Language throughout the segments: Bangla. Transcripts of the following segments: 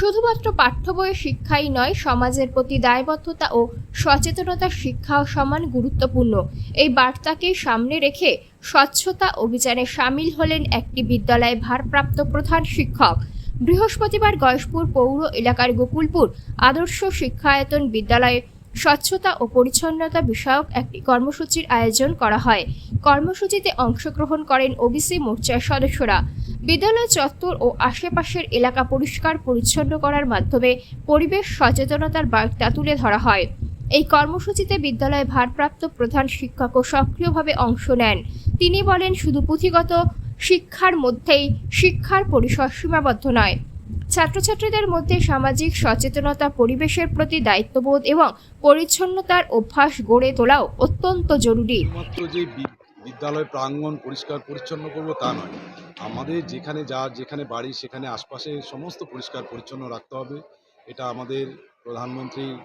শুধুমাত্র পাঠ্য বইয়ের শিক্ষাই নয়, সমাজের প্রতি দায়বদ্ধতা ও সচেতনতার শিক্ষাও সমান গুরুত্বপূর্ণ। এই বার্তাকে সামনে রেখে স্বচ্ছতা অভিযানে সামিল হলেন একটি বিদ্যালয়ে ভারপ্রাপ্ত প্রধান শিক্ষক। বৃহস্পতিবার গয়েশপুর পৌর এলাকার গোকুলপুর আদর্শ শিক্ষায়তন বিদ্যালয়ে স্বচ্ছতা ও পরিচ্ছন্নতা বিষয়ক একটি কর্মসূচির আয়োজন করা হয়। কর্মসূচিতে অংশগ্রহণ করেন ওবিসি মোর্চার সদস্যরা। বিদ্যালয় চত্বর ও আশেপাশের এলাকা পরিষ্কার পরিচ্ছন্ন করার মাধ্যমে পরিবেশ সচেতনতার বার্তা তুলে ধরা হয়। এই কর্মসূচিতে বিদ্যালয়ে ভারপ্রাপ্ত প্রধান শিক্ষকও সক্রিয়ভাবে অংশ নেন। তিনি বলেন, শুধু পুঁথিগত শিক্ষার মধ্যেই শিক্ষার পরিসর সীমাবদ্ধ নয়। ছাত্রছাত্রীদের মধ্যে সামাজিক সচেতনতা, পরিবেশের প্রতি দায়িত্ববোধ এবং পরিচ্ছন্নতার অভ্যাস গড়ে তোলাও অত্যন্ত জরুরি। মাত্র যে বিদ্যালয় প্রাঙ্গণ পরিষ্কার পরিচ্ছন্ন করব তা নয়, আমাদের যেখানে বাড়ি সেখানে আশপাশে সমস্ত পরিষ্কার পরিচ্ছন্ন রাখতে হবে। এটা আমাদের প্রধানমন্ত্রীর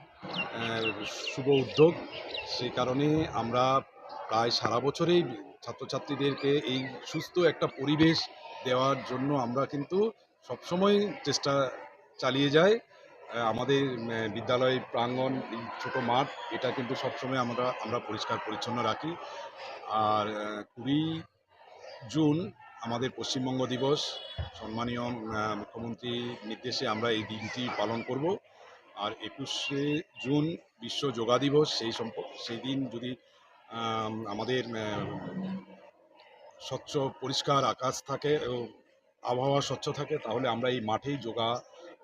শুভ উদ্যোগ। সেই কারণে আমরা প্রায় সারা বছরেই ছাত্রছাত্রীদেরকে এই সুস্থ একটা পরিবেশ দেওয়ার জন্য আমরা কিন্তু সবসময় চেষ্টা চালিয়ে যাই। আমাদের বিদ্যালয় প্রাঙ্গণ, এই ছোটো মাঠ, এটা কিন্তু সবসময় আমরা পরিষ্কার পরিচ্ছন্ন রাখি। আর 20 জুন আমাদের পশ্চিমবঙ্গ দিবস, সম্মানীয় মুখ্যমন্ত্রীর নির্দেশে আমরা এই দিনটি পালন করব। আর 21শে জুন বিশ্ব যোগা দিবস। সেই দিন যদি আমাদের স্বচ্ছ পরিষ্কার আকাশ থাকে ও আবহাওয়া স্বচ্ছ থাকে, তাহলে আমরা এই মাঠেই যোগা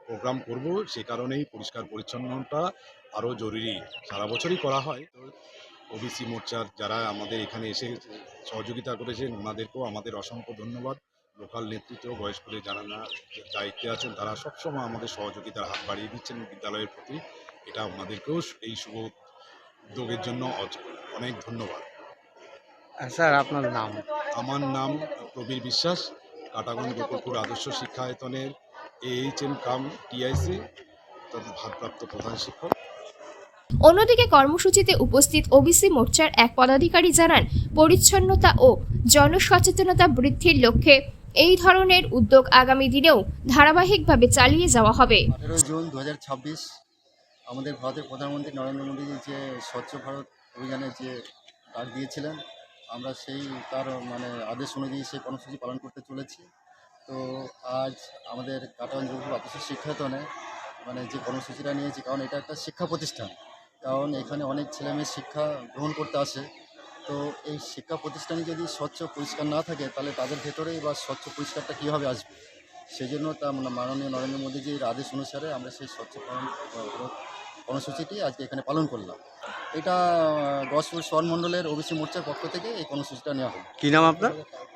প্রোগ্রাম করব। সে কারণেই পরিষ্কার পরিচ্ছন্নতা আরও জরুরি। সারা বছরই করা হয়। তো ওবিসি মোর্চার যারা আমাদের এখানে এসে সহযোগিতা করেছেন, ওনাদেরকেও আমাদের অসংখ্য ধন্যবাদ। লোকাল নেতৃত্ব, গয়েশপুরে যারা দায়িত্বে আছেন, তারা সবসময় আমাদের সহযোগিতার হাত বাড়িয়ে দিচ্ছেন বিদ্যালয়ের প্রতি। এটা ওনাদেরকেও এই শুভ উদ্যোগের জন্য অনেক ধন্যবাদ। স্যার, আপনার নাম? আমার নাম প্রবীর বিশ্বাস, কাটাগঞ্জ গোকুলপুর আদর্শ শিক্ষায়তনের AHM কাম TIC ভারপ্রাপ্ত প্রধান শিক্ষক। অন্যদিকে কর্মসূচিতে উপস্থিত ওবিসি মোর্চার এক পদাধিকারী জানান, পরিচ্ছন্নতা ও জনসচেতনতা বৃদ্ধির লক্ষ্যে এই ধরনের উদ্যোগ আগামী দিনেও ধারাবাহিকভাবে চালিয়ে যাওয়া হবে। 18 জুন 2026 আমাদের ভারতের প্রধানমন্ত্রী নরেন্দ্র মোদী যে স্বচ্ছ ভারত অভিযানের যে ডাক দিয়েছিলেন, আমরা তার আদেশ অনুযায়ী সেই কর্মসূচি পালন করতে চলেছি। তো আজ আমাদের কাটাগঞ্জ গোকুলপুর আদর্শ শিক্ষায়তনে যে কর্মসূচিটা নিয়েছি, কারণ এটা একটা শিক্ষা প্রতিষ্ঠান, কারণ এখানে অনেক ছেলেমেয়ে শিক্ষা গ্রহণ করতে আসে। তো এই শিক্ষা প্রতিষ্ঠানে যদি স্বচ্ছ পরিষ্কার না থাকে, তাহলে তাদের ভেতরেই বা স্বচ্ছ পরিষ্কারটা কীভাবে আসবে। সেই জন্য মাননীয় নরেন্দ্র মোদীজির আদেশ অনুসারে আমরা সেই স্বচ্ছ কর্মসূচিটি আজকে এখানে পালন করলাম। এটা গয়েশপুর শহর মণ্ডলের ওবিসি মোর্চার পক্ষ থেকে এই কর্মসূচিটা নেওয়া হয়। কী নাম আপনার?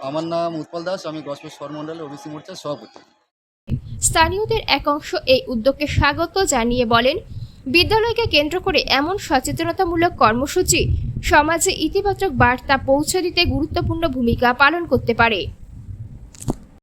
আমার নাম উৎপল দাস, আমি গয়েশপুর শহর মণ্ডলের ওবিসি মোর্চার সভাপতি। স্থানীয়দের এক অংশ এই উদ্যোগকে স্বাগত জানিয়ে বলেন, বিদ্যালয়কে কেন্দ্র করে এমন সচেতনতামূলক কর্মসূচি সমাজে ইতিবাচক বার্তা পৌঁছে দিতে গুরুত্বপূর্ণ ভূমিকা পালন করতে পারে।